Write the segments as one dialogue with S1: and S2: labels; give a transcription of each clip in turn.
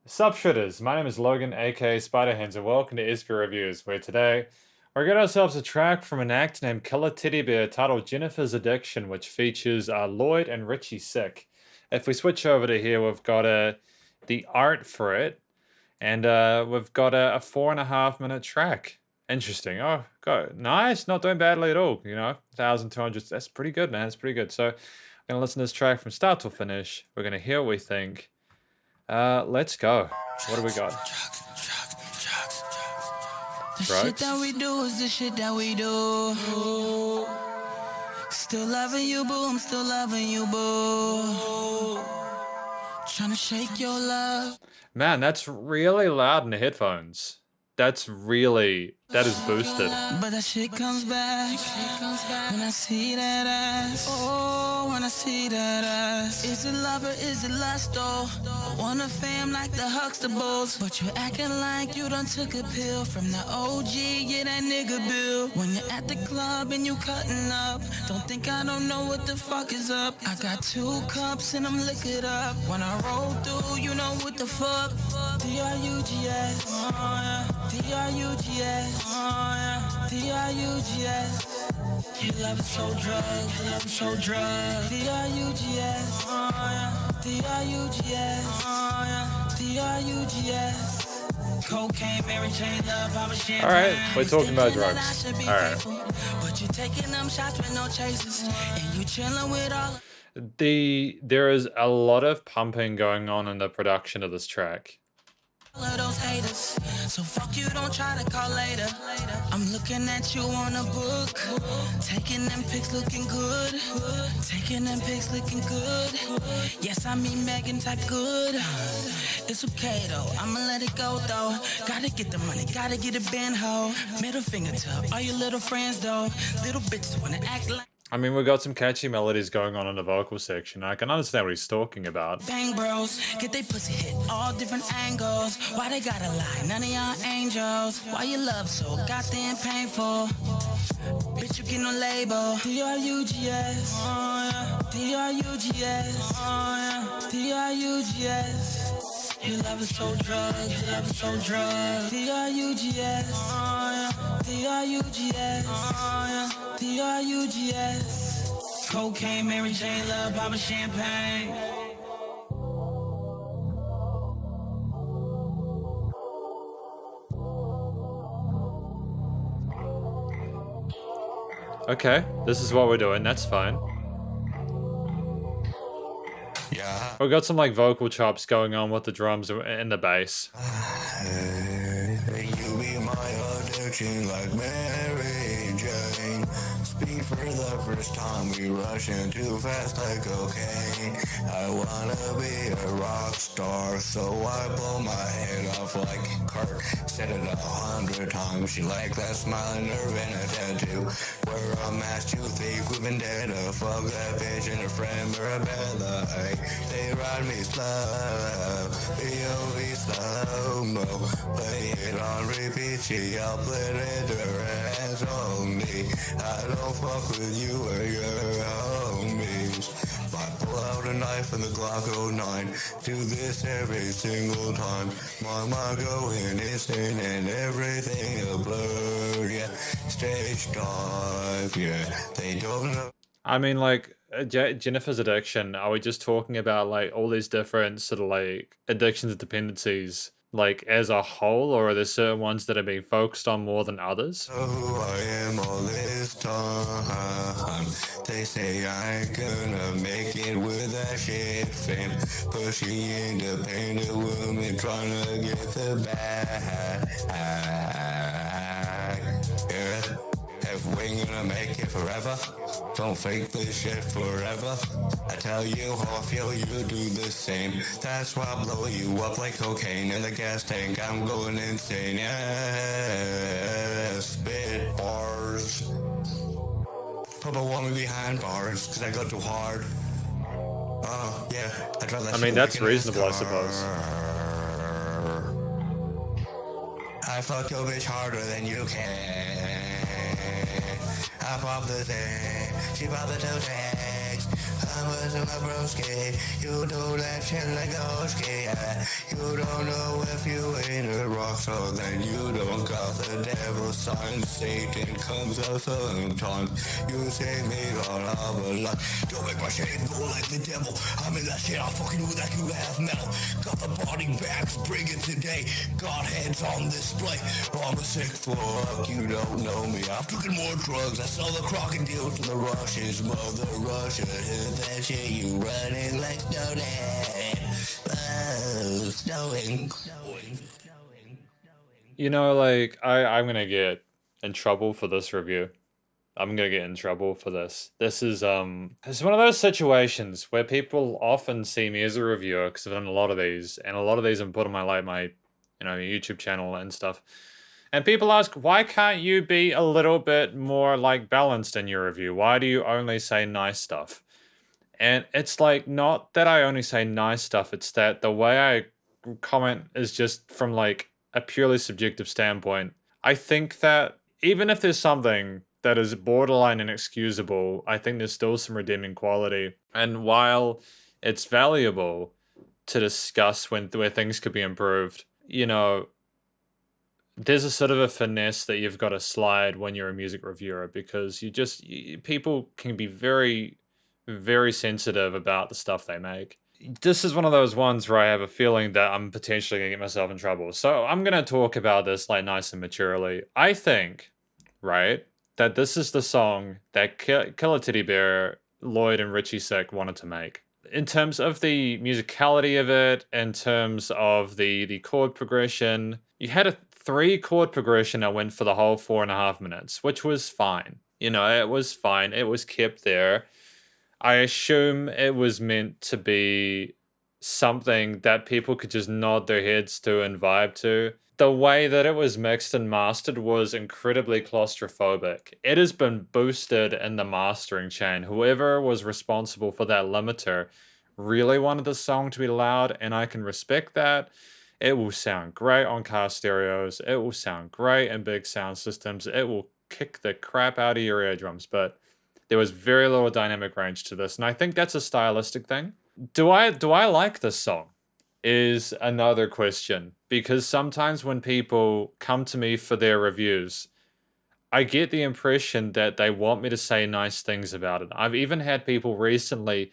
S1: Sup Shredders, my name is Logan aka Spiderhands and welcome to ISP Reviews, where today we got ourselves a track from an act named Killerteddybear titled Jennifer's Addiction, which features Lloyd and Ritchiesick. If we switch over to here, we've got the art for it, and we've got a 4.5 minute track. Interesting. Oh, God, nice. Not doing badly at all. 1,200. That's pretty good, man. It's pretty good. So, I'm gonna listen to this track from start to finish. We're gonna hear what we think. Let's go. What do we got?
S2: The shit that we do is the shit that we do. Still loving you, boo. I'm still loving you, boo. Trying to shake your love.
S1: Man, that's really loud in the headphones. That is boosted.
S2: But that shit comes back when I see that ass. Oh, when I see that ass. Is it love or is it lust, though? Wanna fam like the Huxtables, but you acting like you done took a pill from the OG, yeah, that nigga Bill. When you're at the club and you cutting up, don't think I don't know what the fuck is up. I got 2 cups and I'm liquored up. When I roll through, you know what the fuck. D-R-U-G-S, oh yeah. D-R-U-G-S, oh yeah. D-R-U-G-S. You love it so drugs, you love it so drugs. D-R-U-G-S, oh yeah. D-R-U-G-S, oh yeah. D-R-U-G-S. Cocaine, Mary Jane, love, Papa Champagne.
S1: Alright, we're talking about drugs. Alright.
S2: But you taking them shots with no chases, and you chilling with all.
S1: There is a lot of pumping going on in the production of this track.
S2: Of those haters, so fuck you, don't try to call later. I'm looking at you on a book, taking them pics looking good, taking them pics looking good. Yes, I mean Megan type good. It's okay though, I'ma let it go though. Gotta get the money, gotta get a band ho. Middle finger to all your little friends though. Little bitches wanna act like.
S1: I mean, we've got some catchy melodies going on in the vocal section. I can understand what he's talking about.
S2: Bang bros, get they pussy hit all different angles. Why they gotta lie? None of y'all angels. Why your love so goddamn painful? Bitch, you get no label. D-R-U-G-S, oh yeah. D-R-U-G-S, oh yeah. D-R-U-G-S. You love it so drugs, you love it so drugs. D-R-U-G-S, oh yeah. D-R-U-G-S, oh yeah. D-R-U-G-S. Cocaine, Mary Jane, love, Papa Champagne.
S1: Okay, this is what we're doing, that's fine.
S3: Yeah.
S1: We've got some like vocal chops going on with the drums and the bass.
S3: You be my addiction like Mary Jane. Speed for the first time, we rushing too fast like cocaine. I wanna be a rock star, so I blow my head off like Kirk. Said it 100 times, she like that smiling nerve and a tattoo. Wear a mask, you think we've been dead. Fuck that bitch and a friend Mirabella. They ride me slow, POV slow-mo. Play it on repeat, she outplayed her hands on me. I don't fuck with you or your homies. I pull out a knife and the Glock 09. Do this every single time. My mind going insane and everything a blur. Yeah, stage dive. Yeah, they don't know.
S1: I mean, like, Jennifer's Addiction, are we just talking about like all these different sort of like addictions and dependencies like as a whole, or are there certain ones that are being focused on more than others?
S3: Oh, I am all this time. They say I ain't gonna make it with that shit fame. Pushy, independent woman trying to get the bag. Yeah. If we ain't gonna make it forever, don't fake this shit forever. I tell you how I feel, you do the same. That's why I blow you up like cocaine in the gas tank. I'm going insane. Yeah, spit bars. Papa want me behind bars, cause I go too hard. Yeah, I'd rather.
S1: I mean, that's reasonable, I suppose.
S3: I fuck your bitch harder than you can. I pop the thing, she pop the two tags. I was in my broski, you do that shit like Oski. You don't know so that you don't got the devil's sign. Satan comes out sometimes. You say me all of a lot. Don't make my shit go like the devil. I'm in that shit, I'll fucking with that you half metal. Got the body bags, bring it today. Got heads on display. I'm a sick fuck, you don't know me. I'm taking more drugs. I sell the crocodile to the Russians. Mother Russia, hit that shit, you running like snowden. Oh, snowing.
S1: You know, like I'm gonna get in trouble for this review. I'm gonna get in trouble for this. This is it's one of those situations where people often see me as a reviewer because I've done a lot of these, and a lot of these I'm put on my YouTube channel and stuff. And people ask, why can't you be a little bit more like balanced in your review? Why do you only say nice stuff? And it's like, not that I only say nice stuff, it's that the way I comment is just from like a purely subjective standpoint. I think that even if there's something that is borderline inexcusable, I think there's still some redeeming quality. And while it's valuable to discuss where things could be improved, you know, there's a sort of a finesse that you've got to slide when you're a music reviewer, because people can be very, very sensitive about the stuff they make. This is one of those ones where I have a feeling that I'm potentially gonna get myself in trouble. So I'm gonna talk about this like nice and maturely. I think, right, that this is the song that Killerteddybear, Lloyd and Ritchiesick wanted to make. In terms of the musicality of it, in terms of the chord progression, you had a 3-chord progression that went for the whole 4.5 minutes, which was fine. You know, it was fine. It was kept there. I assume it was meant to be something that people could just nod their heads to and vibe to. The way that it was mixed and mastered was incredibly claustrophobic. It has been boosted in the mastering chain. Whoever was responsible for that limiter really wanted the song to be loud, and I can respect that. It will sound great on car stereos. It will sound great in big sound systems. It will kick the crap out of your eardrums, but there was very little dynamic range to this, and I think that's a stylistic thing. Do I like this song? Is another question, because sometimes when people come to me for their reviews, I get the impression that they want me to say nice things about it. I've even had people recently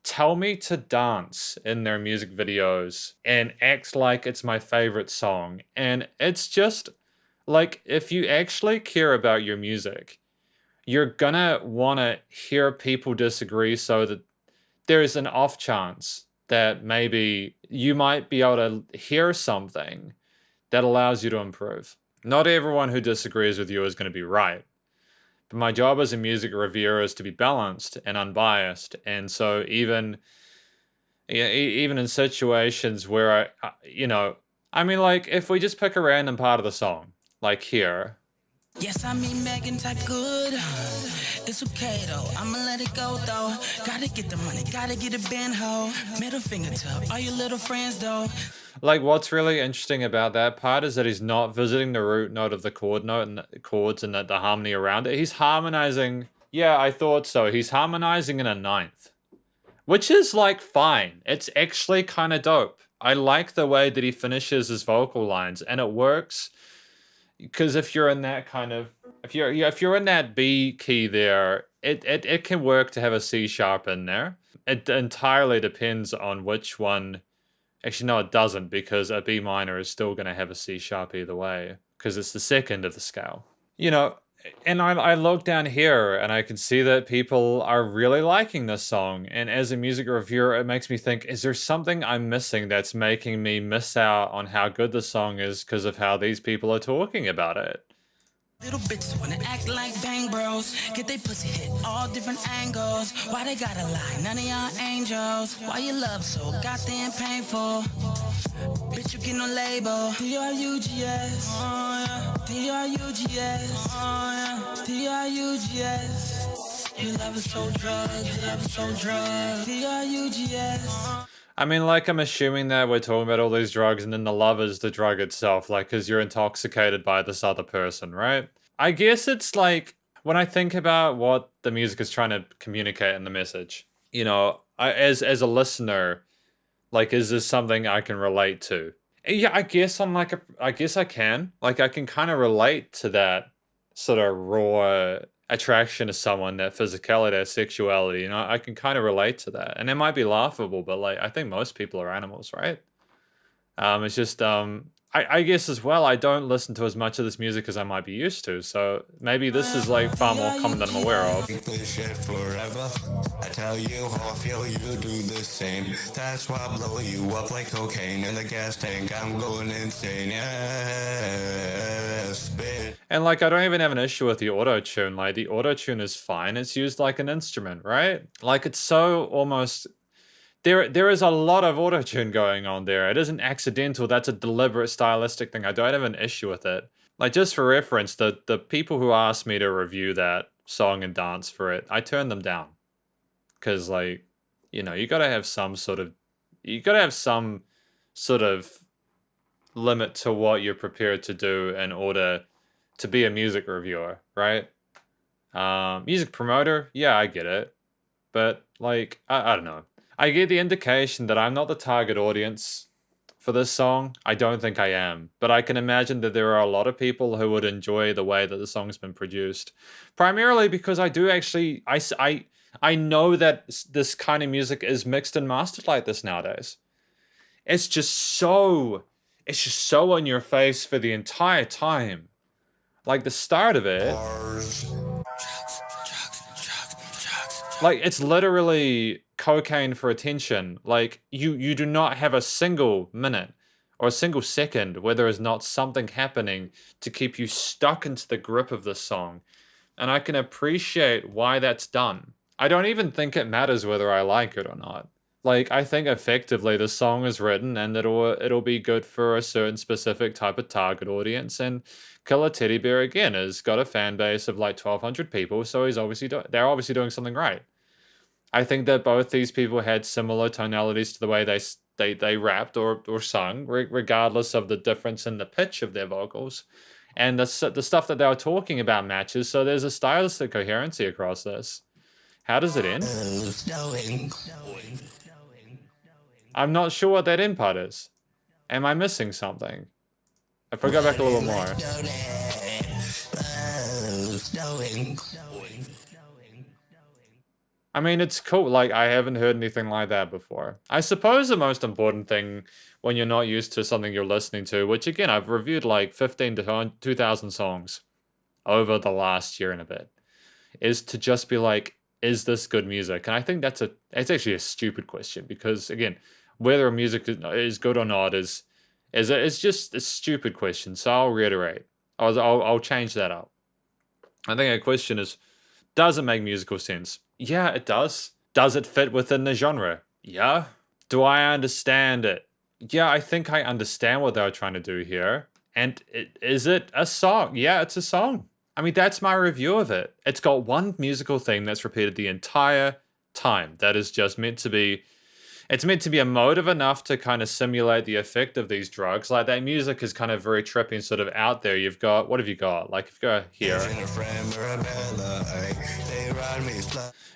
S1: tell me to dance in their music videos and act like it's my favorite song. And it's just like, if you actually care about your music, you're gonna want to hear people disagree so that there's an off chance that maybe you might be able to hear something that allows you to improve. Not everyone who disagrees with you is going to be right. But my job as a music reviewer is to be balanced and unbiased. And so even in situations where I mean, like, if we just pick a random part of the song, like here.
S2: Yes, I mean Megan type good. It's okay though, I'ma let it go though. Gotta get the money, gotta get a band ho. Middle finger to all your little friends though.
S1: Like, what's really interesting about that part is that he's not visiting the root note of the chord note and the chords and the harmony around it. He's harmonizing. Yeah, I thought so. He's harmonizing in a ninth, which is like fine. It's actually kind of dope. I like the way that he finishes his vocal lines, and it works. Because if you're in that kind of, if you're in that B key there, it can work to have a C sharp in there. It entirely depends on which one. Actually, no, it doesn't, because a B minor is still going to have a C sharp either way, because it's the second of the scale. You know, and I look down here and I can see that people are really liking this song. And as a music reviewer, it makes me think, is there something I'm missing that's making me miss out on how good the song is because of how these people are talking about it?
S2: Little bitches wanna act like bang bros. Get they pussy hit all different angles. Why they gotta lie? None of y'all angels. Why your love so goddamn painful? Bitch, you get no label. D-R-U-G-S. Oh, yeah. D-R-U-G-S. Oh, yeah. D-R-U-G-S. Your love is so drugged. Your love is so drugged. D-R-U-G-S.
S1: I mean, like, I'm assuming that we're talking about all these drugs and then the love is the drug itself, like, because you're intoxicated by this other person, right? I guess it's like, when I think about what the music is trying to communicate in the message, you know, as a listener, like, is this something I can relate to? Yeah, I guess on like I guess I can. Like I can kind of relate to that sort of raw attraction to someone, that physicality, that sexuality. You know, I can kind of relate to that. And it might be laughable, but like I think most people are animals, right? It's just I guess as well I don't listen to as much of this music as I might be used to. So maybe this is like far more common than I'm aware of.
S3: This shit forever. I tell you how I feel, you do the same. That's why I blow you up like cocaine in the gas tank. I'm going insane. Yeah, spit.
S1: And like I don't even have an issue with the auto tune. Like the auto tune is fine. It's used like an instrument, right? Like it's so almost there is a lot of auto tune going on there. It isn't accidental. That's a deliberate stylistic thing. I don't have an issue with it. Like just for reference, the people who asked me to review that song and dance for it, I turned them down because like you know you got to have some sort of you got to have some sort of limit to what you're prepared to do in order to be a music reviewer, right? Music promoter, yeah, I get it. But, like, I don't know. I get the indication that I'm not the target audience for this song. I don't think I am. But I can imagine that there are a lot of people who would enjoy the way that the song's been produced. Primarily because I do actually, I know that this kind of music is mixed and mastered like this nowadays. It's just so, it's just so in your face for the entire time. Like the start of it,
S3: Bars.
S1: like it's literally cocaine for attention. Like you do not have a single minute or a single second where there is not something happening to keep you stuck into the grip of this song. And I can appreciate why that's done. I don't even think it matters whether I like it or not. Like I think effectively the song is written and it'll be good for a certain specific type of target audience. And Killerteddybear again has got a fan base of like 1,200 people, so they're obviously doing something right. I think that both these people had similar tonalities to the way they rapped or sung, regardless of the difference in the pitch of their vocals, and the stuff that they were talking about matches. So there's a stylistic coherency across this. How does it end?
S3: Snowing.
S1: I'm not sure what that end part is. Am I missing something? If I go back a little more.
S3: Snowing.
S1: I mean, it's cool. Like, I haven't heard anything like that before. I suppose the most important thing when you're not used to something you're listening to, which again, I've reviewed like 15 to 2,000 songs over the last year and a bit, is to just be like, is this good music? And I think it's actually a stupid question because again, whether a music is good or not it's just a stupid question. So I'll reiterate. I'll change that up. I think a question is, does it make musical sense? Yeah, it does. Does it fit within the genre? Yeah. Do I understand it? Yeah, I think I understand what they were trying to do here. And is it a song? Yeah, it's a song. I mean, that's my review of it. It's got one musical theme that's repeated the entire time. That is just meant to be... It's meant to be emotive enough to kind of simulate the effect of these drugs. Like, that music is kind of very trippy and sort of out there. You've got... What have you got? Like, if you go here...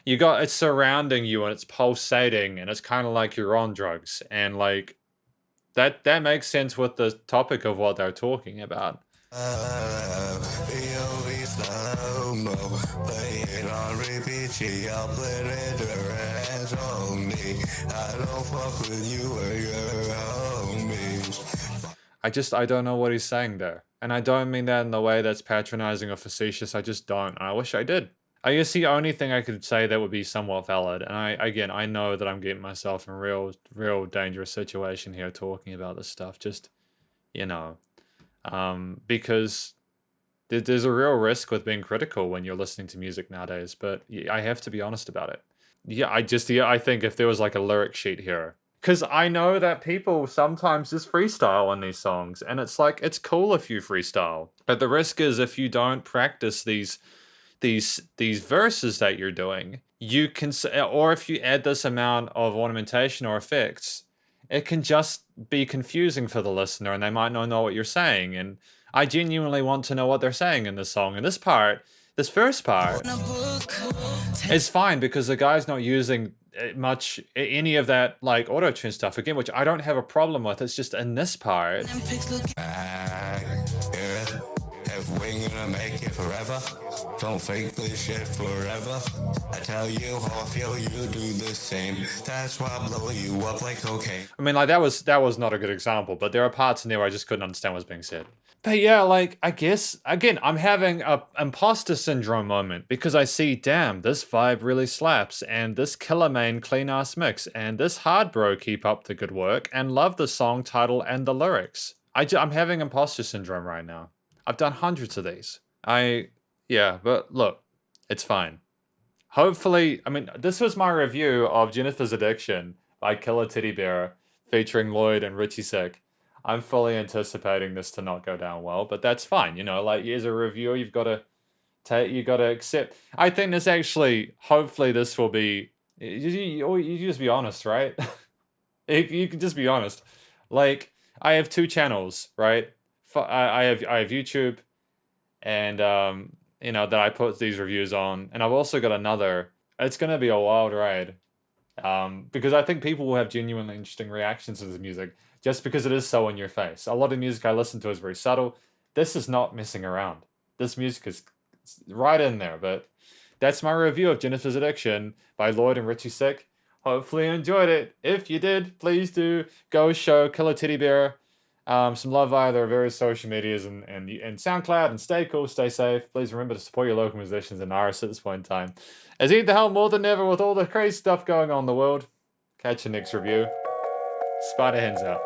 S1: You got... It's surrounding you and it's pulsating and it's kind of like you're on drugs. And, like... That makes sense with the topic of what they're talking about. I don't know what he's saying there. And I don't mean that in the way that's patronizing or facetious. I just don't. And I wish I did. I guess the only thing I could say that would be somewhat valid, and I know that I'm getting myself in a real dangerous situation here talking about this stuff, just, you know, because there's a real risk with being critical when you're listening to music nowadays, but I have to be honest about it. Yeah, I think if there was like a lyric sheet here, because I know that people sometimes just freestyle on these songs, and it's like, it's cool if you freestyle, but the risk is if you don't practice these verses that you're doing, you can, or if you add this amount of ornamentation or effects, it can just be confusing for the listener and they might not know what you're saying. And I genuinely want to know what they're saying in this song. And this first part is fine because the guy's not using much any of that like auto tune stuff again, which I don't have a problem with. It's just in this part.
S3: Yeah. If we gonna make it forever, don't fake this shit forever. I tell you how I feel, you do the same. That's why I blow you up like cocaine.
S1: I mean, like that was not a good example, but there are parts in there where I just couldn't understand what's being said. But yeah, like I guess again, I'm having a imposter syndrome moment because I see, damn, this vibe really slaps, and this Killer Main clean ass mix, and this hard bro keep up the good work, and love the song title and the lyrics. I'm having imposter syndrome right now. I've done hundreds of these. Yeah, but look, it's fine. Hopefully, I mean, this was my review of Jennifer's Addiction by Killerteddybear featuring Lloyd and Ritchiesick. I'm fully anticipating this to not go down well, but that's fine. You know, like as a reviewer, you got to accept. I think this actually, hopefully this will be, you just be honest, right? You can just be honest. Like, I have 2 channels, right? I have YouTube, and you know, that I put these reviews on, and I've also got another. It's gonna be a wild ride, because I think people will have genuinely interesting reactions to this music, just because it is so in your face. A lot of music I listen to is very subtle. This is not messing around. This music is right in there. But that's my review of Jennifer's Addiction by Lloyd and Ritchiesick. Hopefully you enjoyed it. If you did, please do go show Killerteddybear some love via their various social medias and SoundCloud, and stay cool, stay safe. Please remember to support your local musicians and artists at this point in time, as eat the hell more than ever with all the crazy stuff going on in the world. Catch your next review. Spider Hens out.